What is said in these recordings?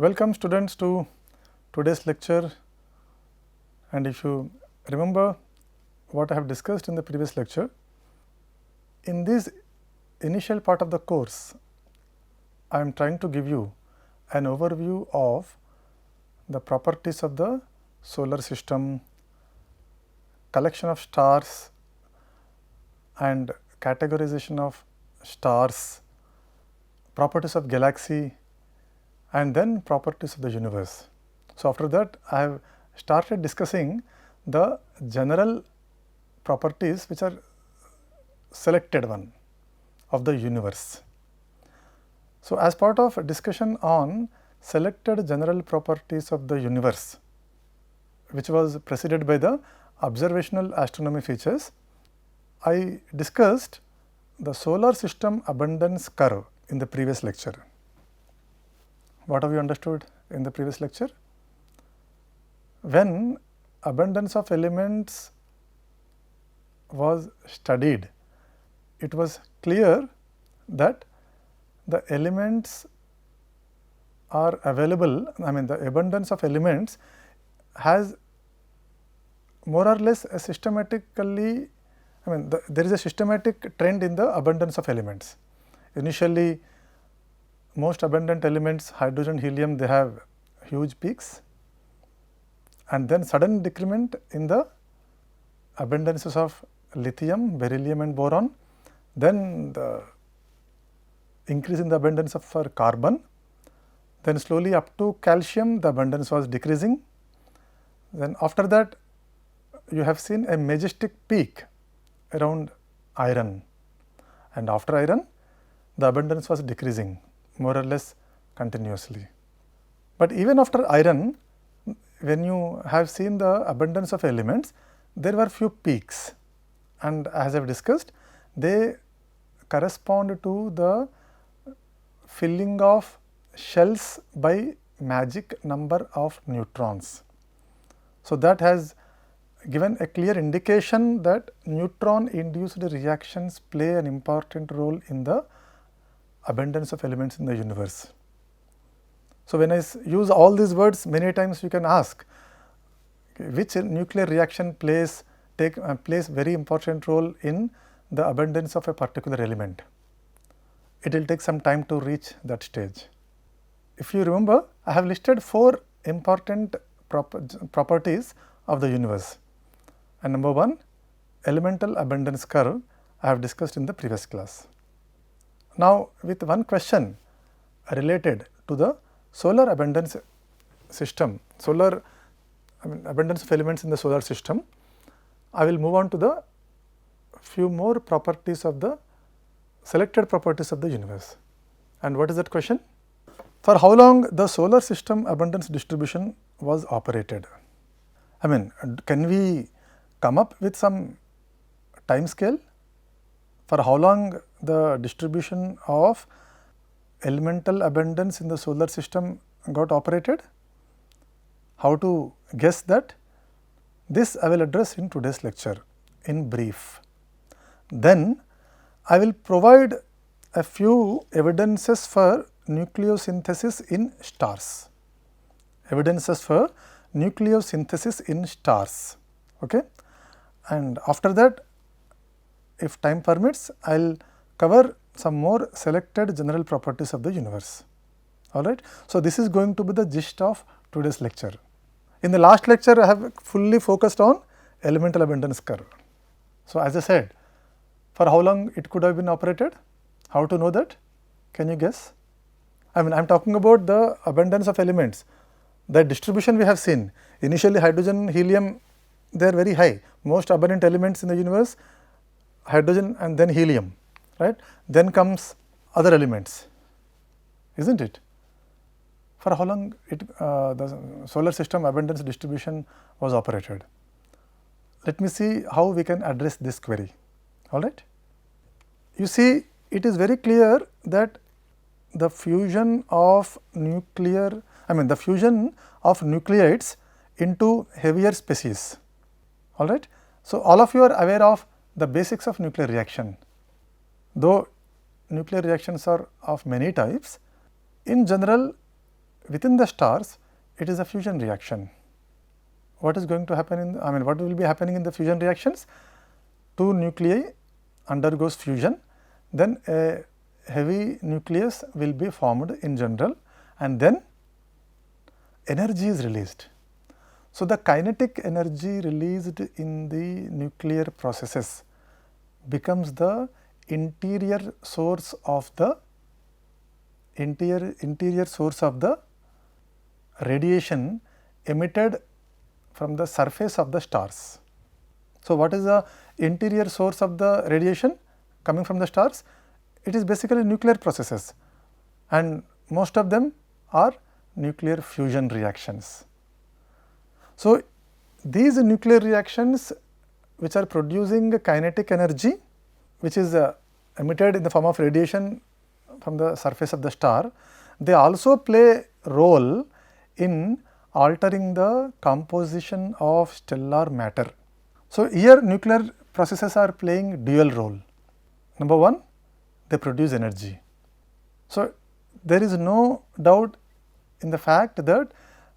Welcome students to today's lecture, and if you remember what I have discussed in the previous lecture, in this initial part of the course, I am trying to give you an overview of the properties of the solar system, collection of stars and categorization of stars, properties of galaxy and then properties of the universe. So, after that I have started discussing the general properties which are selected one of the universe. So, as part of a discussion on selected general properties of the universe, which was preceded by the observational astronomy features, I discussed the solar system abundance curve in the previous lecture. What have you understood in the previous lecture? When abundance of elements was studied, it was clear that the elements are available, the abundance of elements has more or less a systematically, there is a systematic trend in the abundance of elements. Initially, most abundant elements, hydrogen, helium, they have huge peaks, and then sudden decrement in the abundances of lithium, beryllium and boron, then the increase in the abundance of carbon, then slowly up to calcium the abundance was decreasing. Then after that you have seen a majestic peak around iron, and after iron the abundance was decreasing more or less continuously. But even after iron, when you have seen the abundance of elements, there were few peaks, and as I have discussed, they correspond to the filling of shells by magic number of neutrons. So, that has given a clear indication that neutron induced reactions play an important role in the abundance of elements in the universe. So, when I use all these words, many times you can ask which nuclear reaction plays very important role in the abundance of a particular element. It will take some time to reach that stage. If you remember, I have listed 4 important properties of the universe, and number 1, elemental abundance curve I have discussed in the previous class. Now, with one question related to the solar abundance system, abundance of elements in the solar system, I will move on to the few more properties of the selected properties of the universe. And what is that question? For how long the solar system abundance distribution was operated? Can we come up with some time scale for how long the distribution of elemental abundance in the solar system got operated? How to guess that? This I will address in today's lecture in brief. Then I will provide a few evidences for nucleosynthesis in stars. Evidences for nucleosynthesis in stars. Okay? And after that, if time permits, I will cover some more selected general properties of the universe. Alright. So, this is going to be the gist of today's lecture. In the last lecture, I have fully focused on elemental abundance curve. So, as I said, for how long it could have been operated? How to know that? Can you guess? I am talking about the abundance of elements. The distribution we have seen, initially hydrogen, helium, they are very high. Most abundant elements in the universe, hydrogen and then helium, right? Then comes other elements, isn't it? For how long the solar system abundance distribution was operated? Let me see how we can address this query. All right. You see, it is very clear that the fusion of the fusion of nucleides into heavier species. All right. So, all of you are aware of the basics of nuclear reaction. Though nuclear reactions are of many types, in general within the stars it is a fusion reaction. What is going to happen in what will be happening in the fusion reactions? Two nuclei undergoes fusion, then a heavy nucleus will be formed in general, and then energy is released. So, the kinetic energy released in the nuclear processes becomes the interior source of the radiation emitted from the surface of the stars. So, what is the interior source of the radiation coming from the stars? It is basically nuclear processes, and most of them are nuclear fusion reactions. So, these nuclear reactions which are producing kinetic energy, which is emitted in the form of radiation from the surface of the star, they also play a role in altering the composition of stellar matter. So, here nuclear processes are playing dual role. Number one, they produce energy. So, there is no doubt in the fact that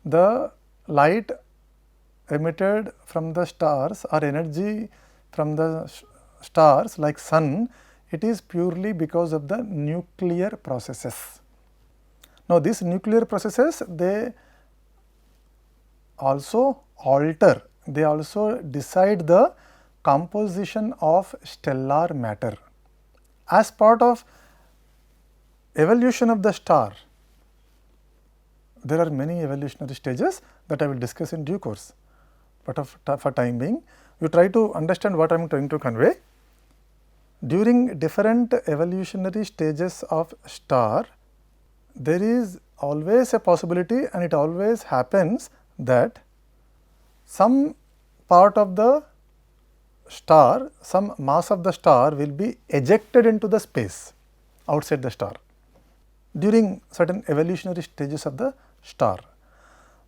the light emitted from the stars or energy from the stars like sun, it is purely because of the nuclear processes. Now, these nuclear processes, they also alter, they also decide the composition of stellar matter. As part of evolution of the star, there are many evolutionary stages that I will discuss in due course, but for time being, you try to understand what I am trying to convey. During different evolutionary stages of star, there is always a possibility, and it always happens that some part of the star, some mass of the star will be ejected into the space outside the star during certain evolutionary stages of the star.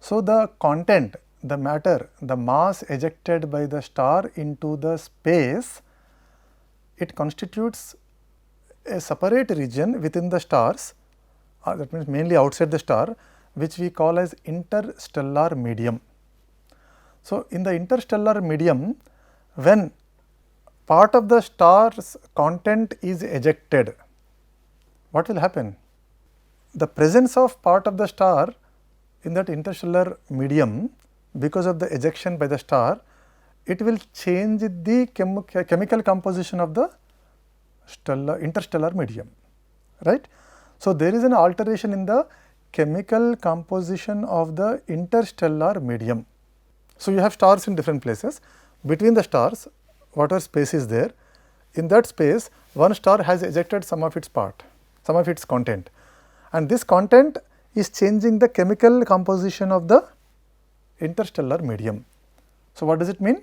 So, the content, the matter, the mass ejected by the star into the space, it constitutes a separate region within the stars, that means mainly outside the star, which we call as interstellar medium. So, in the interstellar medium, when part of the star's content is ejected, what will happen? The presence of part of the star in that interstellar medium, because of the ejection by the star, it will change the chemical composition of the interstellar medium, right. So, there is an alteration in the chemical composition of the interstellar medium. So, you have stars in different places. Between the stars, whatever space is there, in that space one star has ejected some of its part, some of its content, and this content is changing the chemical composition of the interstellar medium. So, what does it mean?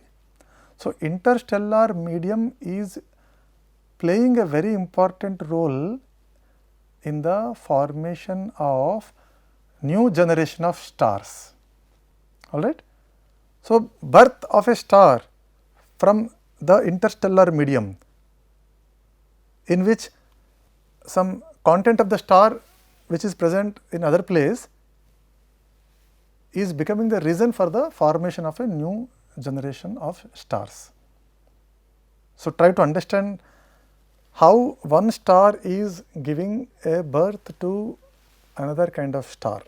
So, interstellar medium is playing a very important role in the formation of new generation of stars, all right. So, birth of a star from the interstellar medium, in which some content of the star which is present in other place is becoming the reason for the formation of a new generation of stars. So, try to understand how one star is giving a birth to another kind of star.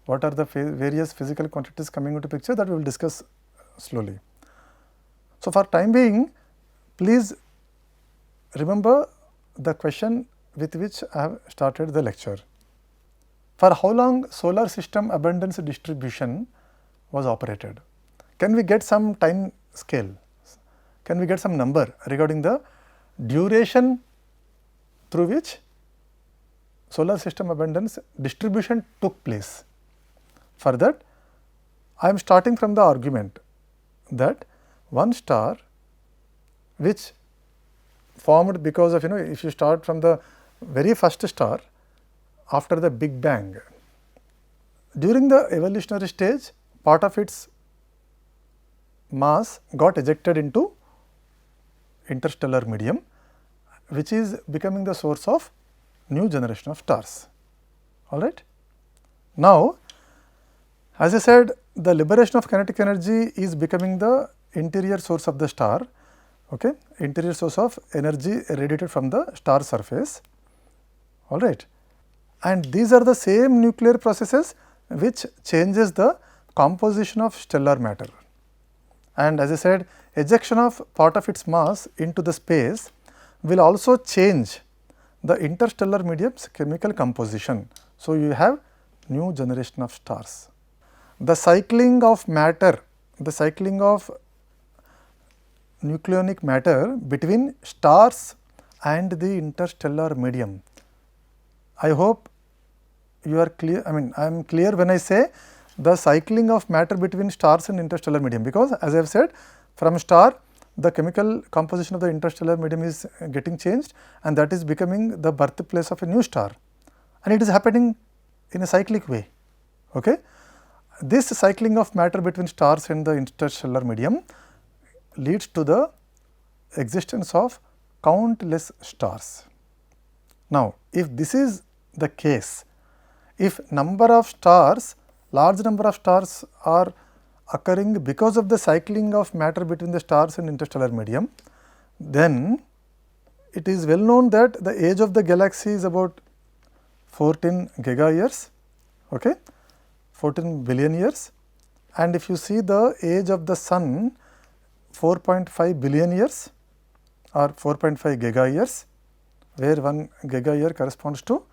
What are the various physical quantities coming into picture, that we will discuss slowly. So, for time being, please remember the question with which I have started the lecture. For how long solar system abundance distribution was operated? Can we get some time scale? Can we get some number regarding the duration through which solar system abundance distribution took place? For that, I am starting from the argument that one star which formed because of, if you start from the very first star after the Big Bang, during the evolutionary stage, part of its mass got ejected into interstellar medium, which is becoming the source of new generation of stars, all right. Now, as I said, the liberation of kinetic energy is becoming the interior source of the star, okay, interior source of energy radiated from the star surface, all right. And these are the same nuclear processes which changes the composition of stellar matter. And as I said, ejection of part of its mass into the space will also change the interstellar medium's chemical composition. So, you have new generation of stars. The cycling of matter, the cycling of nucleonic matter between stars and the interstellar medium. I hope you are clear. I mean, I am clear when I say the cycling of matter between stars and interstellar medium, because as I have said, from star the chemical composition of the interstellar medium is getting changed, and that is becoming the birthplace of a new star, and it is happening in a cyclic way. Okay? This cycling of matter between stars and the interstellar medium leads to the existence of countless stars. Now, if this is the case, if number of stars, large number of stars are occurring because of the cycling of matter between the stars and interstellar medium, then it is well known that the age of the galaxy is about 14 giga years, okay, 14 billion years, and if you see the age of the sun, 4.5 billion years or 4.5 giga years, where 1 giga year corresponds to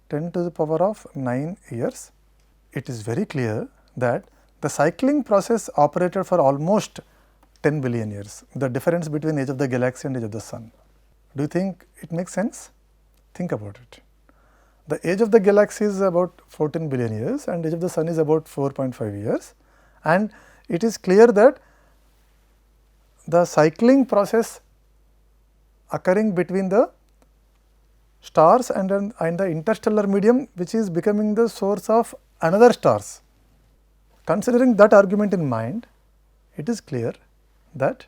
10 to the power of 9 years. It is very clear that the cycling process operated for almost 10 billion years, the difference between age of the galaxy and age of the sun. Do you think it makes sense? Think about it. The age of the galaxy is about 14 billion years and age of the sun is about 4.5 years, and it is clear that the cycling process occurring between the stars and the interstellar medium, which is becoming the source of another stars. Considering that argument in mind, it is clear that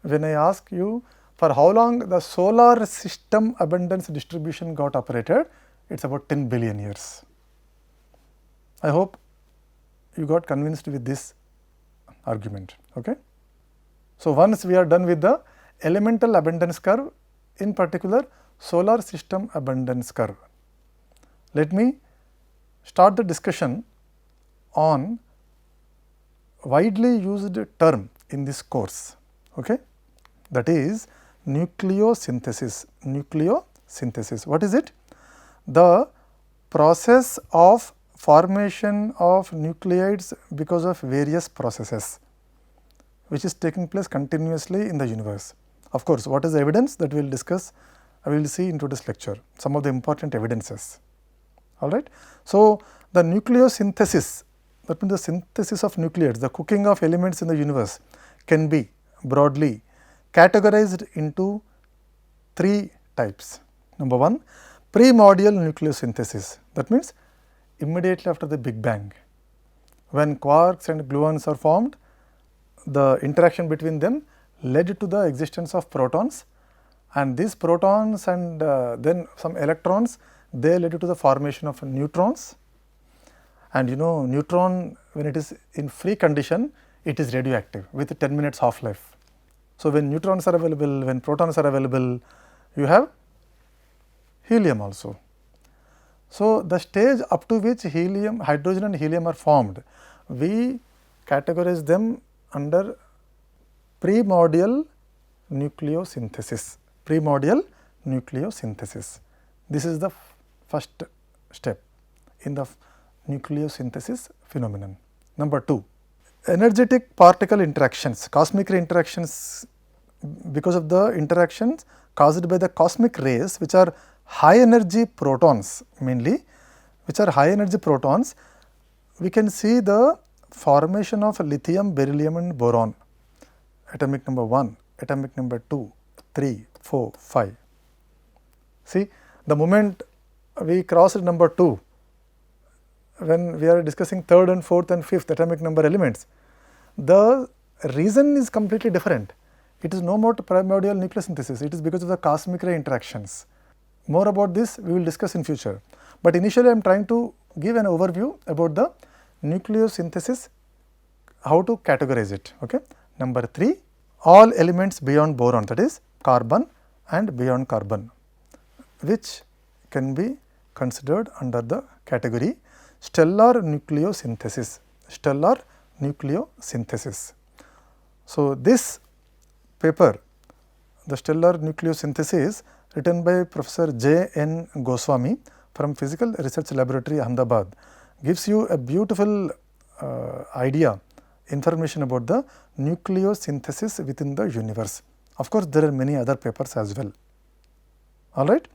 when I ask you for how long the solar system abundance distribution got operated, it is about 10 billion years. I hope you got convinced with this argument. Okay? So, once we are done with the elemental abundance curve, in particular solar system abundance curve, let me start the discussion on widely used term in this course, okay? That is nucleosynthesis. Nucleosynthesis, what is it? The process of formation of nucleides because of various processes which is taking place continuously in the universe. Of course, what is the evidence that we will discuss, I will see in today's lecture, some of the important evidences. All right. So, the nucleosynthesis, that means the synthesis of nucleides, the cooking of elements in the universe, can be broadly categorized into 3 types. Number 1, primordial nucleosynthesis, that means immediately after the Big Bang, when quarks and gluons are formed, the interaction between them led to the existence of protons, and these protons and then some electrons, they led to the formation of neutrons. And you know, neutron, when it is in free condition, it is radioactive with 10 minutes half life. So, when neutrons are available, when protons are available, you have helium also. So, the stage up to which helium, hydrogen and helium are formed, we categorize them under primordial nucleosynthesis. Primordial nucleosynthesis. This is the first step in the nucleosynthesis phenomenon. Number 2, energetic particle interactions, cosmic ray interactions, because of the interactions caused by the cosmic rays, which are high energy protons mainly, which are high energy protons, we can see the formation of lithium, beryllium and boron, atomic number 1, atomic number 2, 3, 4, 5. See, the moment we crossed number 2, when we are discussing 3rd and 4th and 5th atomic number elements, the reason is completely different. It is no more primordial nucleosynthesis, it is because of the cosmic ray interactions. More about this we will discuss in future, but initially I am trying to give an overview about the nucleosynthesis, how to categorize it. Okay. Number 3, all elements beyond boron, that is carbon and beyond carbon, which can be considered under the category stellar nucleosynthesis. Stellar nucleosynthesis. So, this paper, the stellar nucleosynthesis, written by Professor J. N. Goswami from Physical Research Laboratory, Ahmedabad, gives you a beautiful idea, information about the nucleosynthesis within the universe. Of course, there are many other papers as well. All right.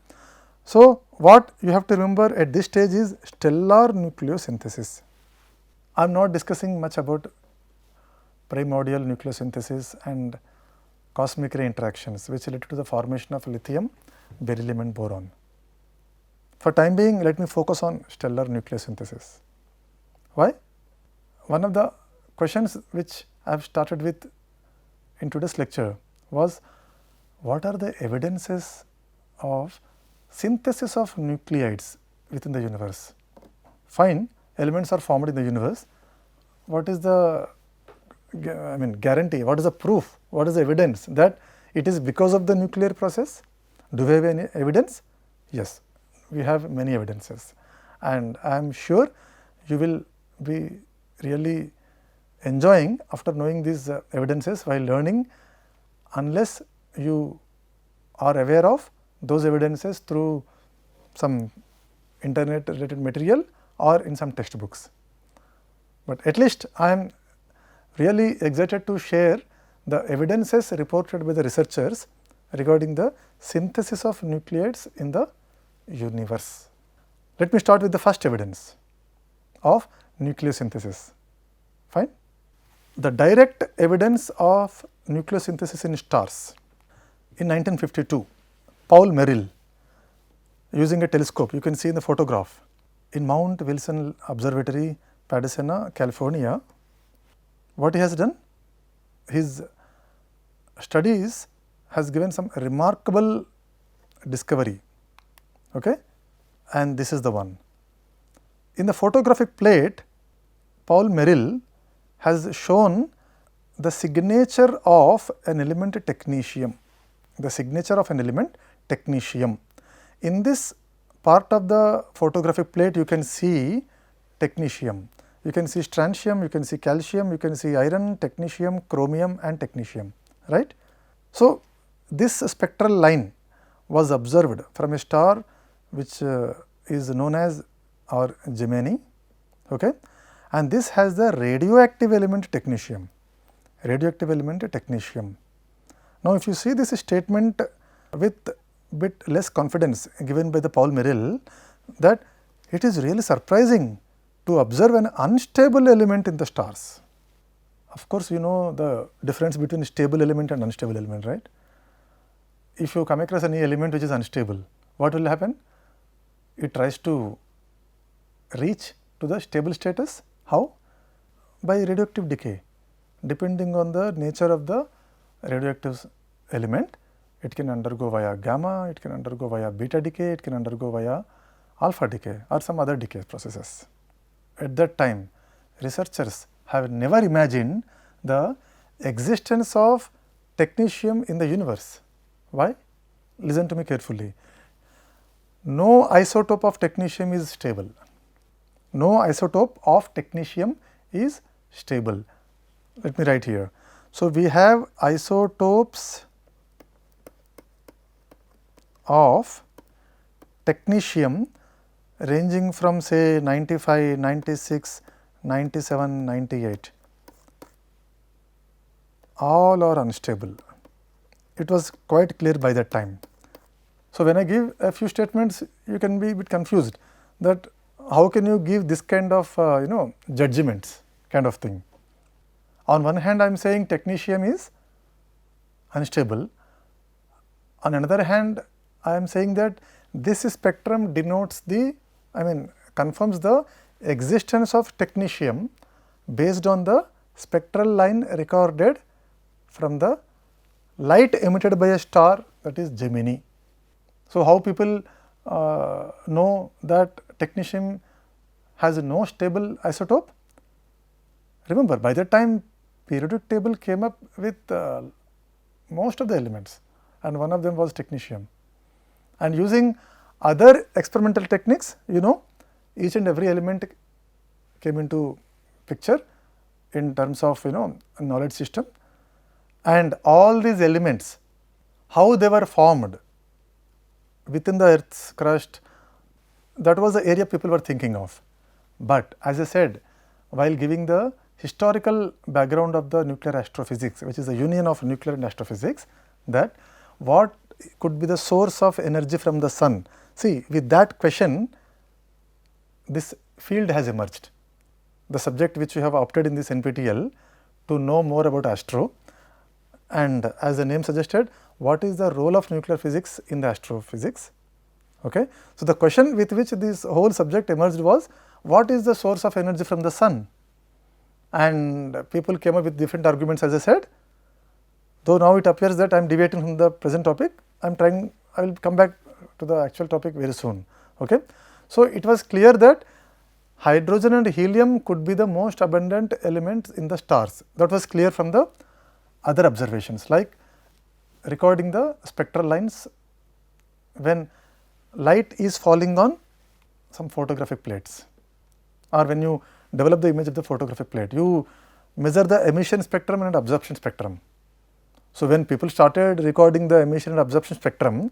So, what you have to remember at this stage is stellar nucleosynthesis. I am not discussing much about primordial nucleosynthesis and cosmic ray interactions, which led to the formation of lithium, beryllium and boron. For time being, let me focus on stellar nucleosynthesis. Why? One of the questions which I have started with in today's lecture was, what are the evidences of synthesis of nucleides within the universe? Fine, elements are formed in the universe. What is the guarantee? What is the proof? What is the evidence that it is because of the nuclear process? Do we have any evidence? Yes, we have many evidences, and I am sure you will be really enjoying after knowing these evidences while learning, unless you are aware of those evidences through some internet related material or in some textbooks. But at least I am really excited to share the evidences reported by the researchers regarding the synthesis of nucleides in the universe. Let me start with the first evidence of nucleosynthesis. Fine. The direct evidence of nucleosynthesis in stars. In 1952, Paul Merrill, using a telescope, you can see in the photograph, in Mount Wilson Observatory, Pasadena, California, what he has done? His studies has given some remarkable discovery, okay? And this is the one. In the photographic plate, Paul Merrill has shown the signature of an element technetium, the signature of an element technetium. In this part of the photographic plate, you can see technetium, you can see strontium, you can see calcium, you can see iron, technetium, chromium and technetium, right. So, this spectral line was observed from a star which is known as our Gemini, okay, and this has the radioactive element technetium, radioactive element technetium. Now, if you see this statement with bit less confidence given by the Paul Merrill, that it is really surprising to observe an unstable element in the stars. Of course, you know the difference between stable element and unstable element, right? If you come across any element which is unstable, what will happen? It tries to reach to the stable status. How? By radioactive decay. Depending on the nature of the radioactive element, it can undergo via gamma, it can undergo via beta decay, it can undergo via alpha decay or some other decay processes. At that time, researchers have never imagined the existence of technetium in the universe. Why? Listen to me carefully. No isotope of technetium is stable. No isotope of technetium is stable. Let me write here. So, we have isotopes of technetium ranging from say 95, 96, 97, 98, all are unstable. It was quite clear by that time. So, when I give a few statements, you can be a bit confused that how can you give this kind of judgments kind of thing. On one hand, I am saying technetium is unstable. On another hand, I am saying that this spectrum denotes the, confirms the existence of technetium based on the spectral line recorded from the light emitted by a star, that is Gemini. So, how people know that technetium has no stable isotope. Remember, by that time periodic table came up with most of the elements, and one of them was technetium. And using other experimental techniques, each and every element came into picture in terms of knowledge system, and all these elements, how they were formed within the Earth's crust, that was the area people were thinking of. But as I said, while giving the historical background of the nuclear astrophysics, which is the union of nuclear and astrophysics, that what could be the source of energy from the sun. See, with that question, this field has emerged. The subject which we have opted in this NPTEL to know more about astro, and as the name suggested, what is the role of nuclear physics in the astrophysics. Okay. So, the question with which this whole subject emerged was, what is the source of energy from the sun? And people came up with different arguments, as I said, though now it appears that I am deviating from the present topic. I will come back to the actual topic very soon. Okay. So, it was clear that hydrogen and helium could be the most abundant elements in the stars. That was clear from the other observations, like recording the spectral lines when light is falling on some photographic plates, or when you develop the image of the photographic plate, you measure the emission spectrum and absorption spectrum. So, when people started recording the emission and absorption spectrum,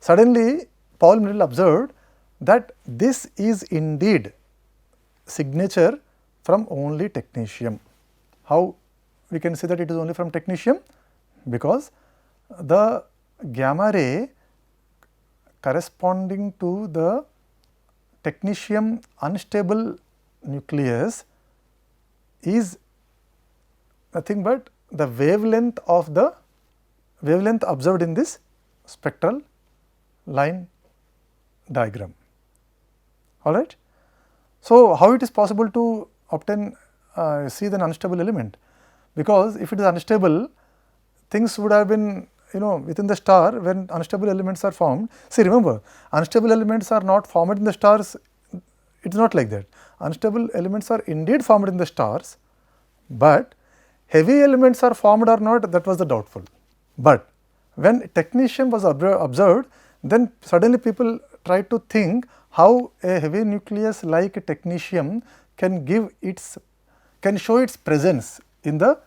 suddenly Paul Mendel observed that this is indeed signature from only technetium. How we can say that it is only from technetium? Because the gamma ray corresponding to the technetium unstable nucleus is nothing but the wavelength observed in this spectral line diagram. All right. So, how it is possible to obtain see the unstable element? Because if it is unstable, things would have been within the star when unstable elements are formed. See, remember, unstable elements are not formed in the stars. It is not like that. Unstable elements are indeed formed in the stars, but heavy elements are formed or not, that was the doubtful. But when technetium was observed, then suddenly people tried to think how a heavy nucleus like technetium can show its presence in the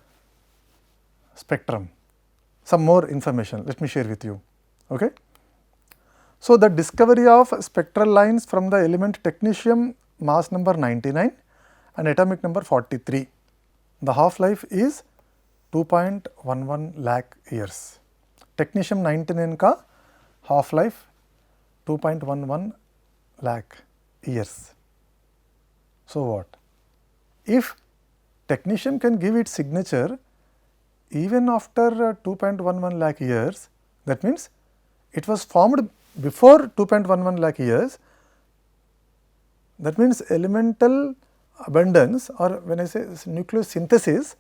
spectrum. Some more information, let me share with you. Okay. So, the discovery of spectral lines from the element technetium, mass number 99 and atomic number 43. The half life is 2.11 lakh years. Technetium 99 ka half life 2.11 lakh years. So, what? If technetium can give its signature even after 2.11 lakh years, that means it was formed before 2.11 lakh years. That means elemental abundance, or when I say nucleosynthesis,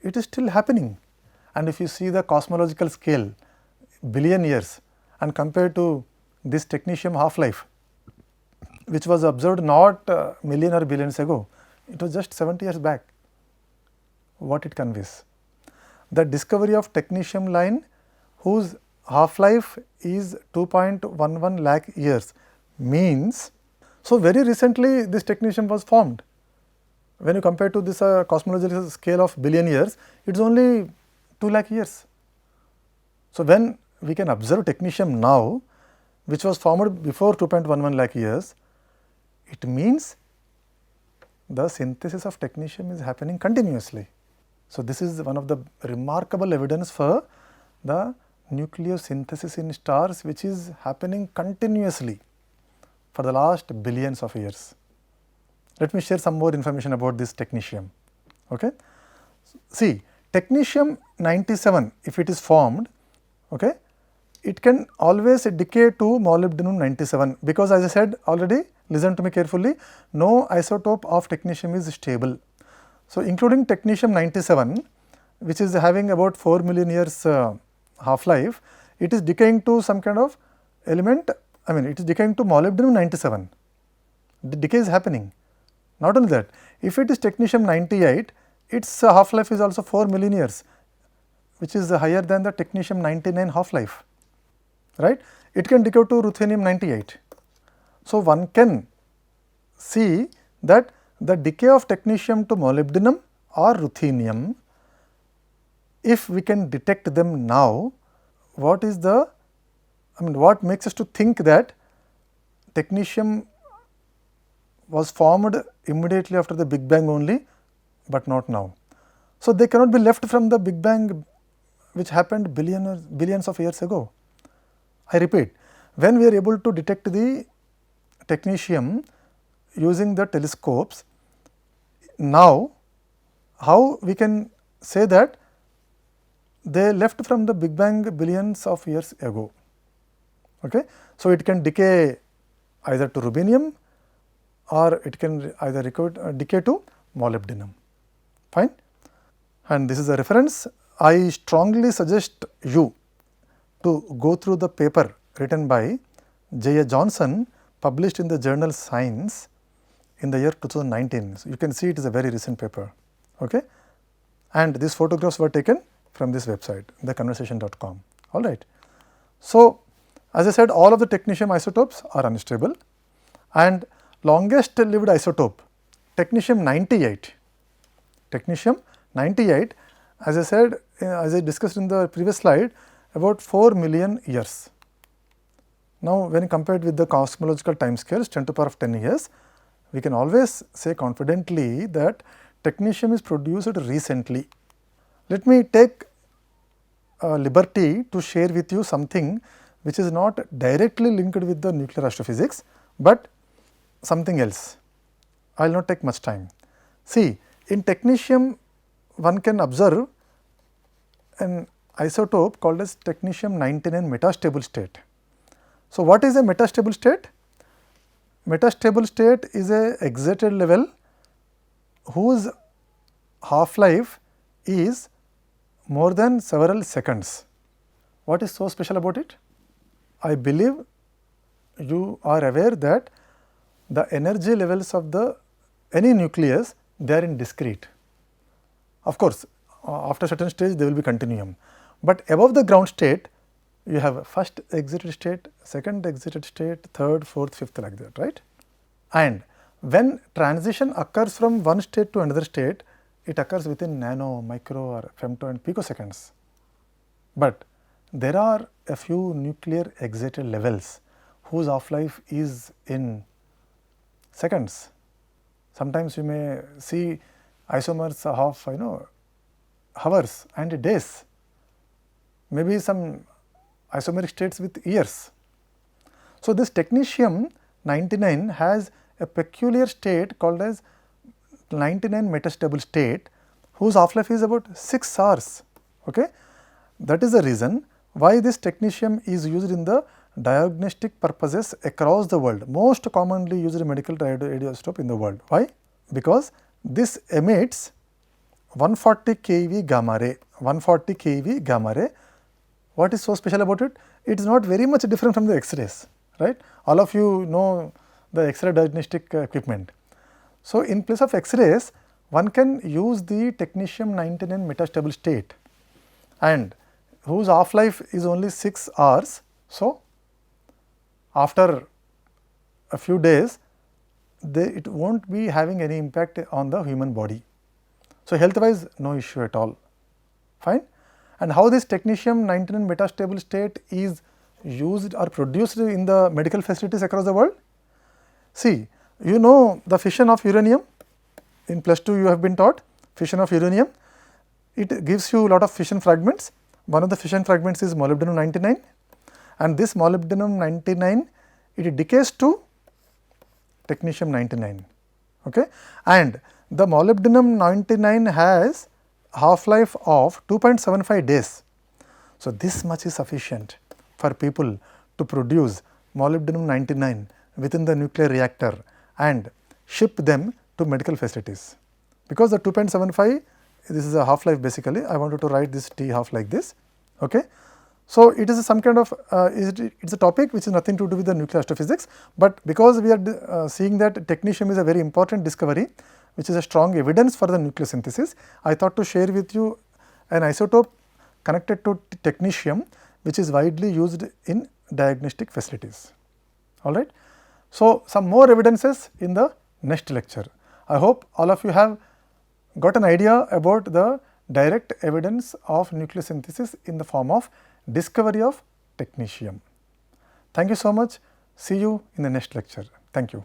it is still happening. And if you see the cosmological scale, billion years, and compared to this technetium half life, which was observed not million or billions ago, it was just 70 years back. What it conveys? The discovery of technetium line whose half life is 2.11 lakh years means, so very recently this technetium was formed. When you compare to this cosmological scale of billion years, it is only 2 lakh years. So, when we can observe technetium now, which was formed before 2.11 lakh years, it means the synthesis of technetium is happening continuously. So, this is one of the remarkable evidence for the nucleosynthesis in stars, which is happening continuously for the last billions of years. Let me share some more information about this technetium. Okay. See, technetium 97, if it is formed, okay, it can always decay to molybdenum 97, because as I said already, listen to me carefully, no isotope of technetium is stable. So, including technetium 97, which is having about 4 million years half life, it is decaying to some kind of element, it is decaying to molybdenum 97. the decay is happening. Not only that, if it is technetium-98, its half-life is also 4 million years, which is higher than the technetium-99 half-life, right. It can decay to ruthenium-98. So, one can see that the decay of technetium to molybdenum or ruthenium, if we can detect them now, what is the, what makes us to think that technetium was formed immediately after the Big Bang only, but not now. So, they cannot be left from the Big Bang which happened billions of years ago. I repeat, when we are able to detect the technetium using the telescopes, now how we can say that they left from the Big Bang billions of years ago. Okay. So, it can decay either to ruthenium or it can either decay to molybdenum, fine. And this is a reference. I strongly suggest you to go through the paper written by J.A. Johnson, published in the journal Science in the year 2019. So, you can see it is a very recent paper, okay. And these photographs were taken from this website, theconversation.com, all right. So, as I said, all of the technetium isotopes are unstable, and longest lived isotope technetium-98, as I said, as I discussed in the previous slide, about 4 million years. Now, when compared with the cosmological time scales 10 to the power of 10 years, we can always say confidently that technetium is produced recently. Let me take liberty to share with you something which is not directly linked with the nuclear astrophysics, but something else. I will not take much time. See, in technetium one can observe an isotope called as technetium-99 metastable state. So, what is a metastable state? Metastable state is a excited level whose half-life is more than several seconds. What is so special about it? I believe you are aware that the energy levels of any nucleus, they are in discrete. Of course, after certain stage they will be continuum, but above the ground state you have first excited state, second excited state, third, fourth, fifth, like that, right. And when transition occurs from one state to another state, it occurs within nano, micro or femto and picoseconds. But there are a few nuclear excited levels whose half-life is in seconds. Sometimes you may see isomers of hours and days, maybe some isomeric states with years. So, this technetium-99 has a peculiar state called as 99 metastable state, whose half-life is about 6 hours. Okay? That is the reason why this technetium is used in the diagnostic purposes across the world, most commonly used medical radioisotope in the world. Why? Because this emits 140 keV gamma ray, 140 keV gamma ray. What is so special about it? It is not very much different from the X-rays, right? All of you know the X-ray diagnostic equipment. So, in place of X-rays, one can use the technetium-99 metastable state, and whose half-life is only 6 hours. So, after a few days, it will not be having any impact on the human body. So, health wise no issue at all, fine. And how this technetium-99 metastable state is used or produced in the medical facilities across the world? See, you know the fission of uranium, in +2 you have been taught fission of uranium. It gives you a lot of fission fragments. One of the fission fragments is molybdenum-99, and this molybdenum-99 it decays to technetium-99, okay. And the molybdenum-99 has half-life of 2.75 days. So, this much is sufficient for people to produce molybdenum-99 within the nuclear reactor and ship them to medical facilities, because the 2.75, this is a half-life basically. I wanted to write this T half like this, okay. So, it is some kind of it is a topic which is nothing to do with the nuclear astrophysics, but because we are seeing that technetium is a very important discovery which is a strong evidence for the nucleosynthesis, I thought to share with you an isotope connected to technetium which is widely used in diagnostic facilities. All right. So, some more evidences in the next lecture. I hope all of you have got an idea about the direct evidence of nucleosynthesis in the form of discovery of technetium. Thank you so much. See you in the next lecture. Thank you.